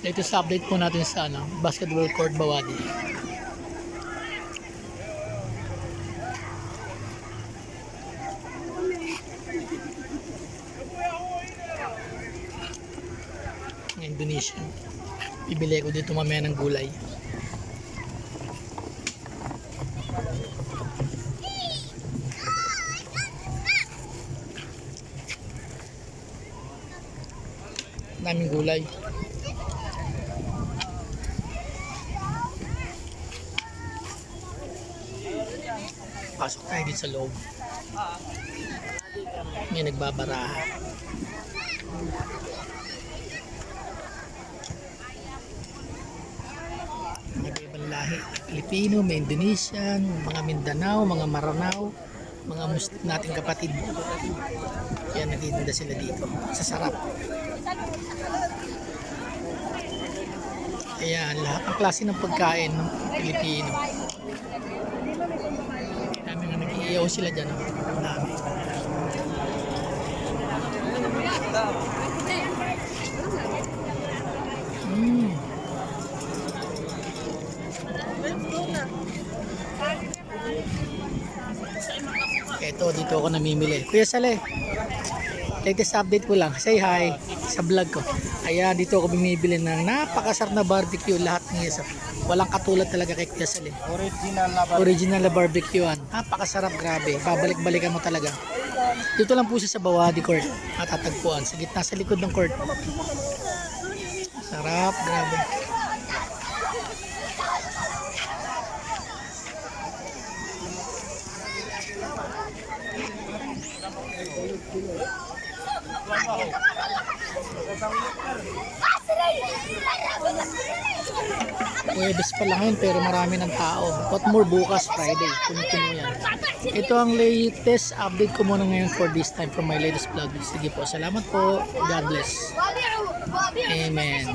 Latest update po natin sa basketball court Bawadi. Indonesia. Bibili ko dito mamaya ng gulay. Daming gulay. Pasok tayo dito sa loob. May nagbabaraha. Iba-ibang lahi. Pilipino, may Indonesian, mga Mindanao, mga Maranao, mga Muslim nating kapatid. Kaya nagtitinda sila dito. Sa sarap. Ayan, lahat ng klase ng pagkain ng Pilipino. Dami nga nag-iiyaw sila dyan. Ang dami. Ito, dito ako namimili. Kuya Sale, latest update ko lang. Say hi sa vlog ko. Ayan, dito ako bumibili ng napakasarap na barbecue. Lahat ng isa. Walang katulad talaga kay Kuya Sale. Original na barbecue. Napakasarap, grabe. Babalik-balikan mo talaga. Dito lang po siya sa Bawadi Court. Matatagpuan. Sa gitna, sa likod ng court. Sarap, grabe. Huwebes pa lang yun pero marami ng tao. What more bukas Friday, puno-puno yan. Ito ang latest update ko muna ngayon for this time from my latest vlog. Sige po, salamat po. God bless. Amen.